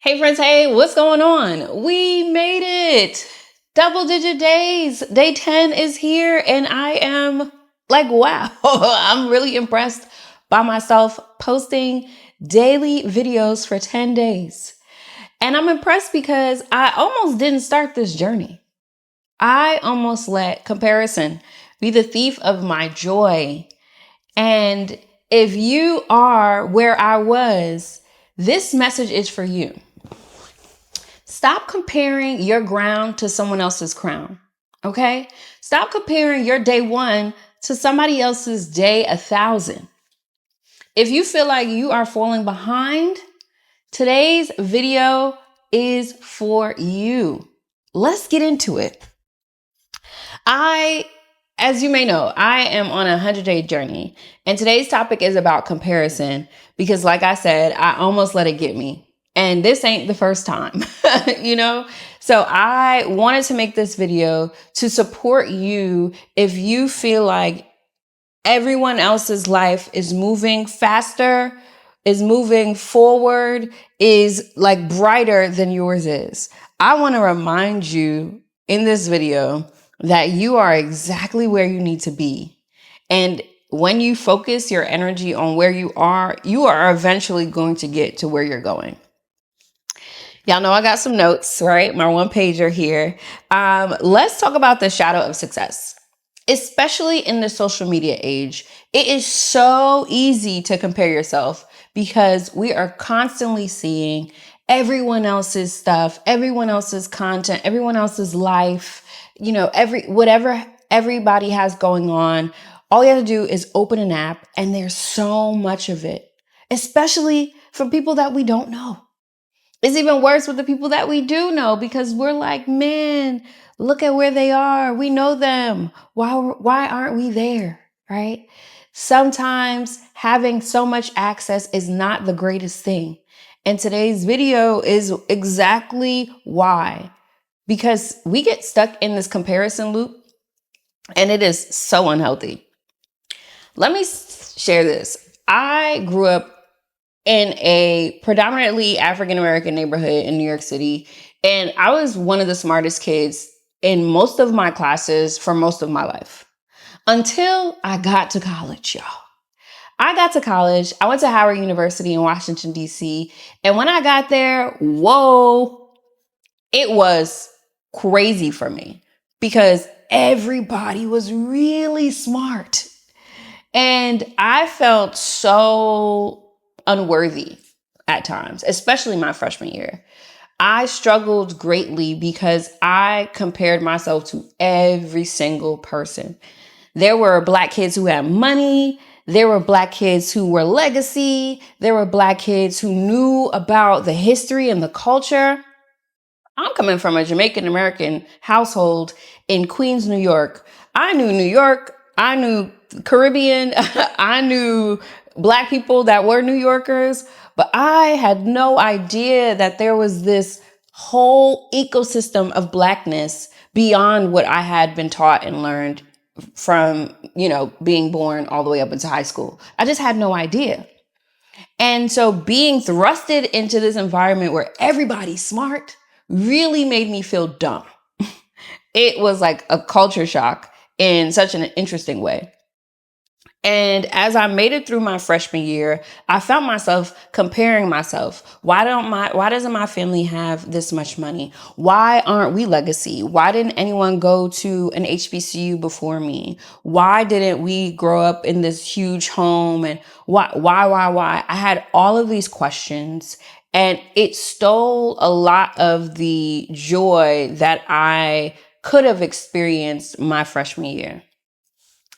Hey friends, hey, what's going on? We made it. Double digit days. Day 10 is here and I am like, wow. I'm really impressed by myself posting daily videos for 10 days. And I'm impressed because I almost didn't start this journey. I almost let comparison be the thief of my joy. And if you are where I was, this message is for you. Stop comparing your ground to someone else's crown. Okay? Stop comparing your day 1 to somebody else's day 1,000. If you feel like you are falling behind, today's video is for you. Let's get into it. As you may know, I am on a 100-day journey, and today's topic is about comparison because, like I said, I almost let it get me. And this ain't the first time, you know? So I wanted to make this video to support you if you feel like everyone else's life is moving faster, is moving forward, is like brighter than yours is. I want to remind you in this video that you are exactly where you need to be. And when you focus your energy on where you are eventually going to get to where you're going. Y'all know I got some notes, right? My one pager here. Let's talk about the shadow of success. Especially in the social media age, it is so easy to compare yourself because we are constantly seeing everyone else's stuff, everyone else's content, everyone else's life, whatever everybody has going on. All you have to do is open an app and there's so much of it, especially for people that we don't know. It's even worse with the people that we do know because we're like, man, look at where they are. We know them. Why aren't we there? Right? Sometimes having so much access is not the greatest thing. And today's video is exactly why. Because we get stuck in this comparison loop and it is so unhealthy. Let me share this. I grew up in a predominantly African-American neighborhood in New York City. And I was one of the smartest kids in most of my classes for most of my life until I got to college, y'all. I got to college. I went to Howard University in Washington, D.C. And when I got there, whoa, it was crazy for me because everybody was really smart. And I felt so unworthy at times, especially my freshman year. I struggled greatly because I compared myself to every single person. There were Black kids who had money. There were Black kids who were legacy. There were Black kids who knew about the history and the culture. I'm coming from a Jamaican American household in Queens, New York. I knew New York. I knew Caribbean. I knew Black people that were New Yorkers, but I had no idea that there was this whole ecosystem of Blackness beyond what I had been taught and learned from, being born all the way up into high school. I just had no idea. And so being thrusted into this environment where everybody's smart really made me feel dumb. It was like a culture shock in such an interesting way. And as I made it through my freshman year, I found myself comparing myself. Why doesn't my family have this much money? Why aren't we legacy? Why didn't anyone go to an HBCU before me? Why didn't we grow up in this huge home? And why? I had all of these questions and it stole a lot of the joy that I could have experienced my freshman year.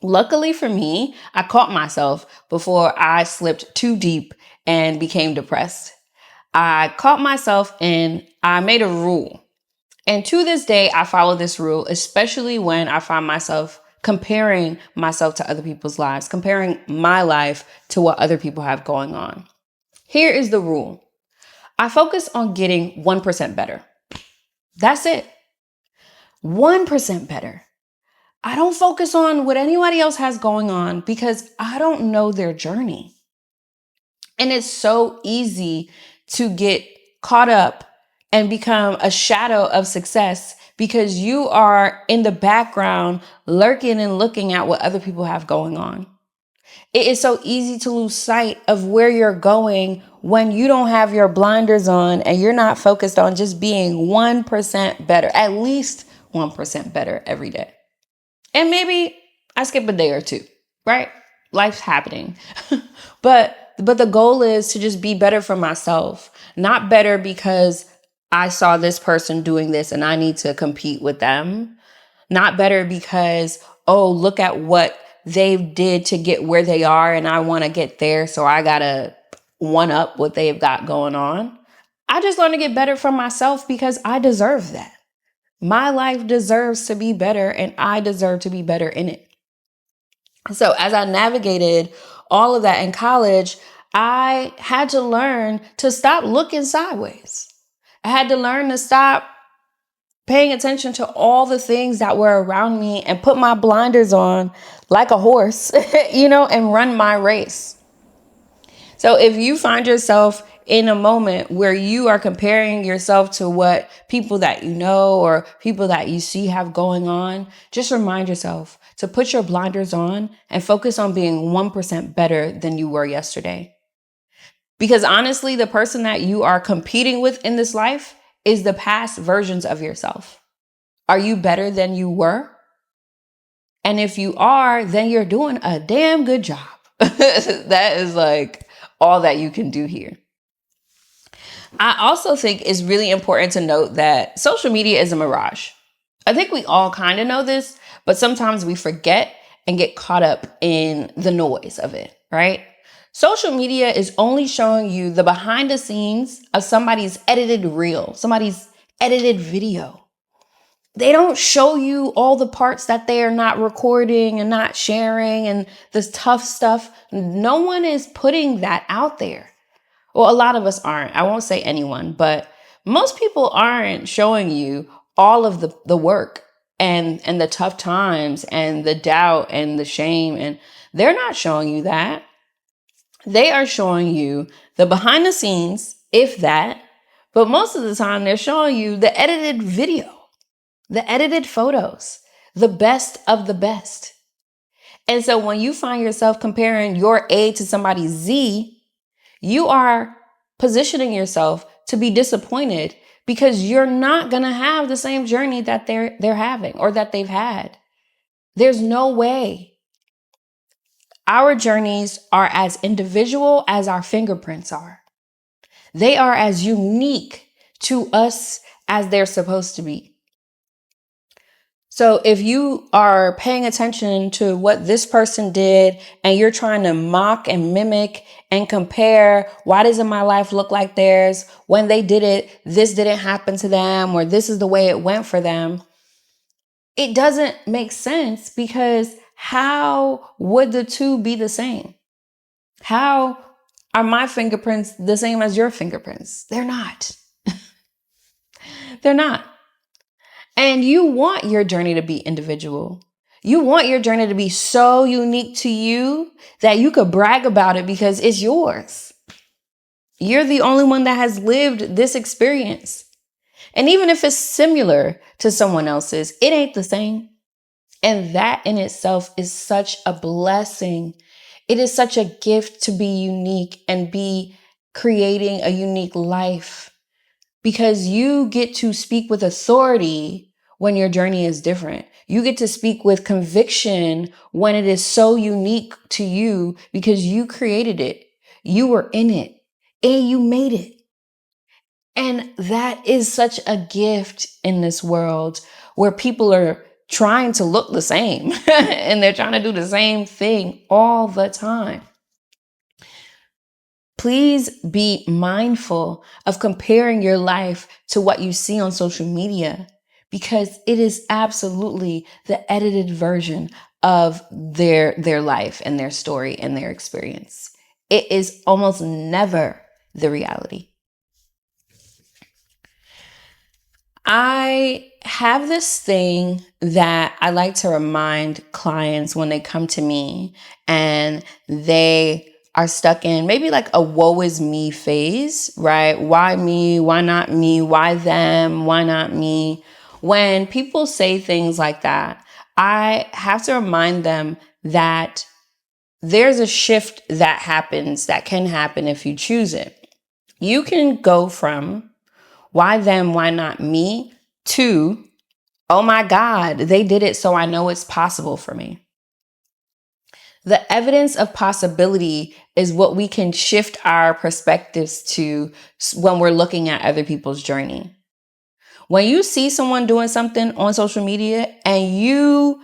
Luckily for me, I caught myself before I slipped too deep and became depressed. I caught myself and I made a rule. And to this day, I follow this rule, especially when I find myself comparing myself to other people's lives, comparing my life to what other people have going on. Here is the rule. I focus on getting 1% better. That's it. 1% better. I don't focus on what anybody else has going on because I don't know their journey. And it's so easy to get caught up and become a shadow of success because you are in the background lurking and looking at what other people have going on. It is so easy to lose sight of where you're going when you don't have your blinders on and you're not focused on just being 1% better, at least 1% better every day. And maybe I skip a day or two, right? Life's happening. but the goal is to just be better for myself, not better because I saw this person doing this and I need to compete with them. Not better because, oh, look at what they did to get where they are and I want to get there. So I got to one up what they've got going on. I just want to get better for myself because I deserve that. My life deserves to be better and I deserve to be better in it. So as I navigated all of that in college, I had to learn to stop looking sideways. I had to learn to stop paying attention to all the things that were around me and put my blinders on like a horse, and run my race. So if you find yourself in a moment where you are comparing yourself to what people that you know or people that you see have going on, just remind yourself to put your blinders on and focus on being 1% better than you were yesterday. Because honestly, the person that you are competing with in this life is the past versions of yourself. Are you better than you were? And if you are, then you're doing a damn good job. That is like all that you can do here. I also think it's really important to note that social media is a mirage. I think we all kind of know this, but sometimes we forget and get caught up in the noise of it, right? Social media is only showing you the behind the scenes of somebody's edited reel, somebody's edited video. They don't show you all the parts that they are not recording and not sharing and this tough stuff. No one is putting that out there. Well, a lot of us aren't. I won't say anyone, but most people aren't showing you all of the work and the tough times and the doubt and the shame. And they're not showing you that. They are showing you the behind the scenes, if that, but most of the time they're showing you the edited video, the edited photos, the best of the best. And so when you find yourself comparing your A to somebody's Z, you are positioning yourself to be disappointed because you're not going to have the same journey that they're having or that they've had. There's no way. Our journeys are as individual as our fingerprints are. They are as unique to us as they're supposed to be. So if you are paying attention to what this person did and you're trying to mock and mimic and compare, why doesn't my life look like theirs? When they did it, this didn't happen to them, or this is the way it went for them. It doesn't make sense because how would the two be the same? How are my fingerprints the same as your fingerprints? They're not. They're not. And you want your journey to be individual. You want your journey to be so unique to you that you could brag about it because it's yours. You're the only one that has lived this experience. And even if it's similar to someone else's, it ain't the same. And that in itself is such a blessing. It is such a gift to be unique and be creating a unique life. Because you get to speak with authority when your journey is different. You get to speak with conviction when it is so unique to you because you created it. You were in it and you made it. And that is such a gift in this world where people are trying to look the same and they're trying to do the same thing all the time. Please be mindful of comparing your life to what you see on social media because it is absolutely the edited version of their life and their story and their experience. It is almost never the reality. I have this thing that I like to remind clients when they come to me and they are stuck in maybe like a woe is me phase, right? Why me? Why not me? Why them? Why not me? When people say things like that, I have to remind them that there's a shift that happens, that can happen if you choose it. You can go from why them, why not me, to, oh my God, they did it, so I know it's possible for me. The evidence of possibility is what we can shift our perspectives to when we're looking at other people's journey. When you see someone doing something on social media and you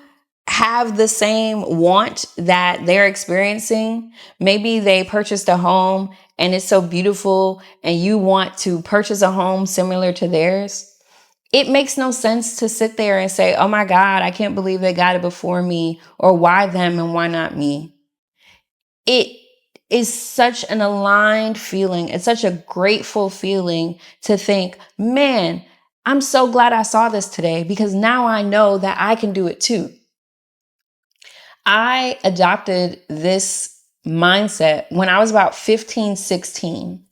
have the same want that they're experiencing, maybe they purchased a home and it's so beautiful and you want to purchase a home similar to theirs, it makes no sense to sit there and say, oh my God, I can't believe they got it before me, or why them and why not me? It is such an aligned feeling. It's such a grateful feeling to think, man, I'm so glad I saw this today because now I know that I can do it too. I adopted this mindset when I was about 15, 16.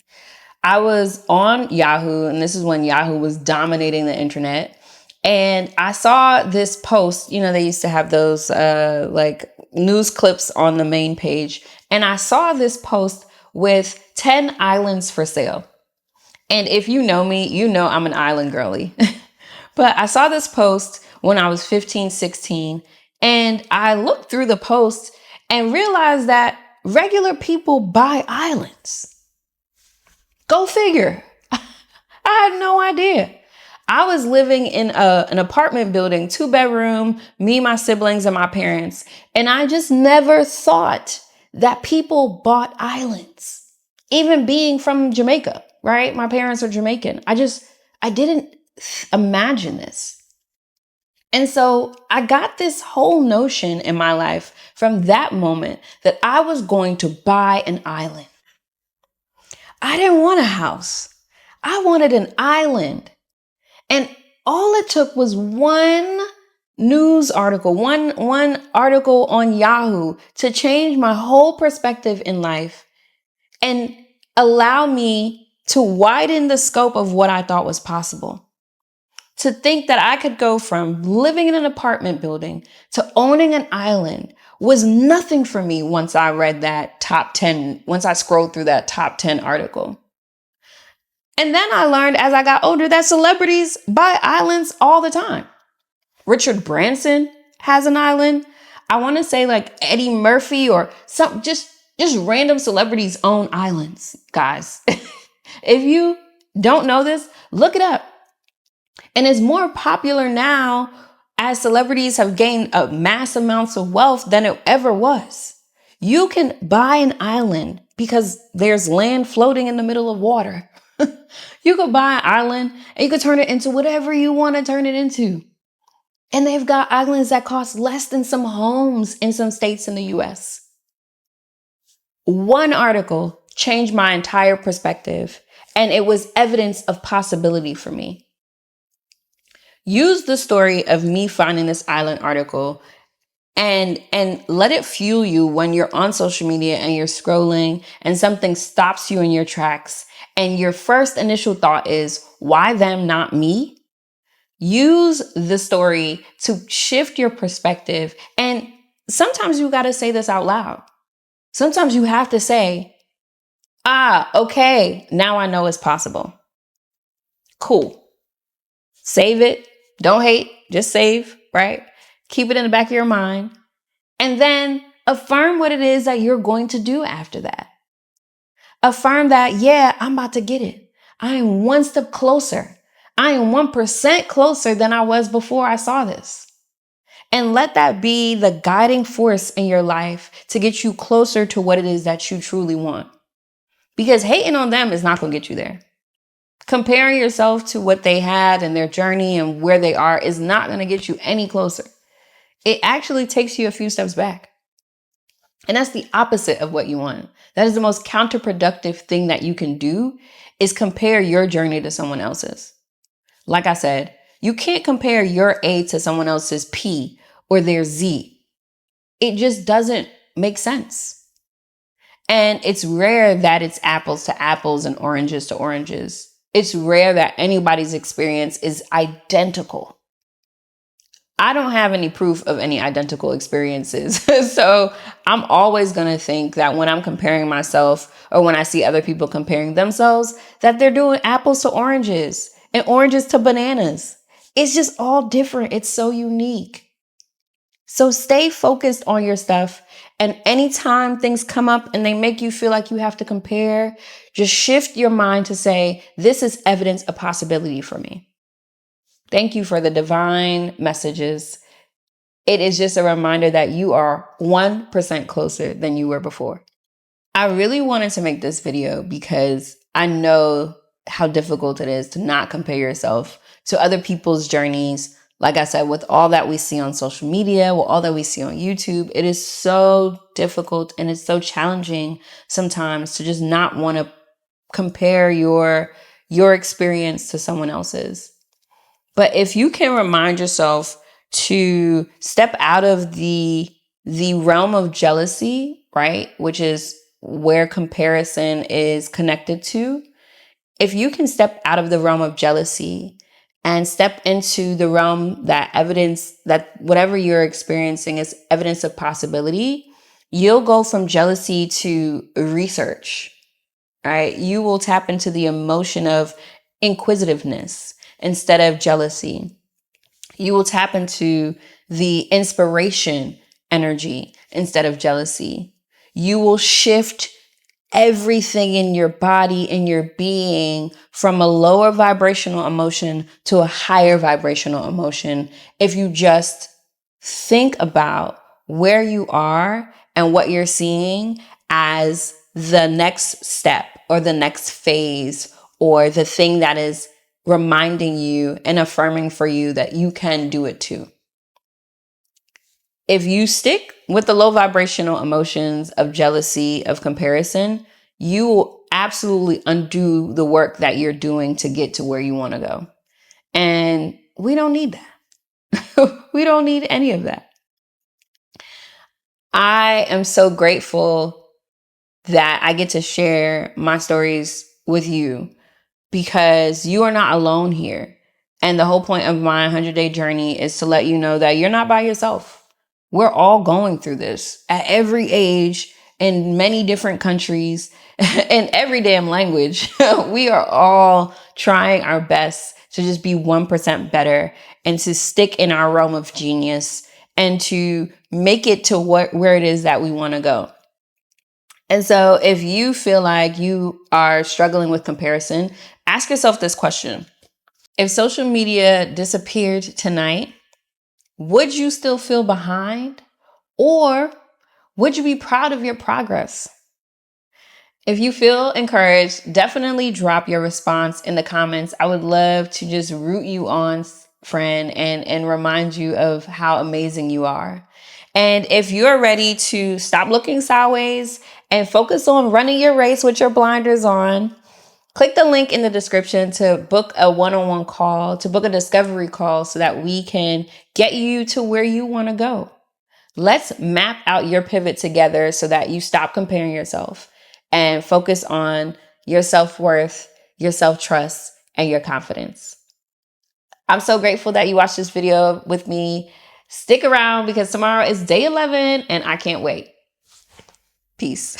I was on Yahoo, and this is when Yahoo was dominating the internet. And I saw this post, they used to have those like news clips on the main page. And I saw this post with 10 islands for sale. And if you know me, you know I'm an island girly. But I saw this post when I was 15, 16, and I looked through the post and realized that regular people buy islands. Go figure. I had no idea. I was living in an apartment building, 2-bedroom, me, my siblings, and my parents. And I just never thought that people bought islands. Even being from Jamaica, right? My parents are Jamaican. I didn't imagine this. And so I got this whole notion in my life from that moment that I was going to buy an island. I didn't want a house. I wanted an island. And all it took was one news article, one article on Yahoo to change my whole perspective in life and allow me to widen the scope of what I thought was possible. To think that I could go from living in an apartment building to owning an island was nothing for me once I read that top 10, once I scrolled through that top 10 article. And then I learned as I got older that celebrities buy islands all the time. Richard Branson has an island. I want to say like Eddie Murphy or some just random celebrities own islands, guys. If you don't know this, look it up. And it's more popular now as celebrities have gained mass amounts of wealth than it ever was. You can buy an island because there's land floating in the middle of water. You could buy an island and you could turn it into whatever you want to turn it into. And they've got islands that cost less than some homes in some states in the US. One article changed my entire perspective, and it was evidence of possibility for me. Use the story of me finding this island article and let it fuel you when you're on social media and you're scrolling and something stops you in your tracks and your first initial thought is, why them, not me? Use the story to shift your perspective. And sometimes you got to say this out loud. Sometimes you have to say, okay, now I know it's possible. Cool. Save it. Don't hate, just save, right? Keep it in the back of your mind. And then affirm what it is that you're going to do after that. Affirm that, yeah, I'm about to get it. I am one step closer. I am 1% closer than I was before I saw this. And let that be the guiding force in your life to get you closer to what it is that you truly want. Because hating on them is not going to get you there. Comparing yourself to what they had and their journey and where they are is not going to get you any closer. It actually takes you a few steps back. And that's the opposite of what you want. That is the most counterproductive thing that you can do, is compare your journey to someone else's. Like I said, you can't compare your A to someone else's P or their Z. It just doesn't make sense. And it's rare that it's apples to apples and oranges to oranges. It's rare that anybody's experience is identical. I don't have any proof of any identical experiences. So I'm always going to think that when I'm comparing myself or when I see other people comparing themselves, that they're doing apples to oranges and oranges to bananas. It's just all different. It's so unique. So stay focused on your stuff. And anytime things come up and they make you feel like you have to compare, just shift your mind to say, this is evidence of possibility for me. Thank you for the divine messages. It is just a reminder that you are 1% closer than you were before. I really wanted to make this video because I know how difficult it is to not compare yourself to other people's journeys. Like I said, with all that we see on social media, with all that we see on YouTube, it is so difficult and it's so challenging sometimes to just not want to compare your experience to someone else's. But if you can remind yourself to step out of the realm of jealousy, right, which is where comparison is connected to, if you can step out of the realm of jealousy and step into the realm that evidence that whatever you're experiencing is evidence of possibility, you'll go from jealousy to research, right? You will tap into the emotion of inquisitiveness instead of jealousy. You will tap into the inspiration energy instead of jealousy. You will shift everything in your body, in your being, from a lower vibrational emotion to a higher vibrational emotion if you just think about where you are and what you're seeing as the next step or the next phase or the thing that is reminding you and affirming for you that you can do it too. If you stick with the low vibrational emotions of jealousy, of comparison, you will absolutely undo the work that you're doing to get to where you want to go. And we don't need that. We don't need any of that. I am so grateful that I get to share my stories with you because you are not alone here. And the whole point of my 100-day journey is to let you know that you're not by yourself. We're all going through this at every age, in many different countries, in every damn language. We are all trying our best to just be 1% better and to stick in our realm of genius and to make it to where it is that we want to go. And so if you feel like you are struggling with comparison, ask yourself this question. If social media disappeared tonight, would you still feel behind? Or would you be proud of your progress? If you feel encouraged, definitely drop your response in the comments. I would love to just root you on, friend, and remind you of how amazing you are. And if you're ready to stop looking sideways and focus on running your race with your blinders on, click the link in the description to book a one-on-one call, to book a discovery call so that we can get you to where you want to go. Let's map out your pivot together so that you stop comparing yourself and focus on your self-worth, your self-trust, and your confidence. I'm so grateful that you watched this video with me. Stick around because tomorrow is day 11 and I can't wait. Peace.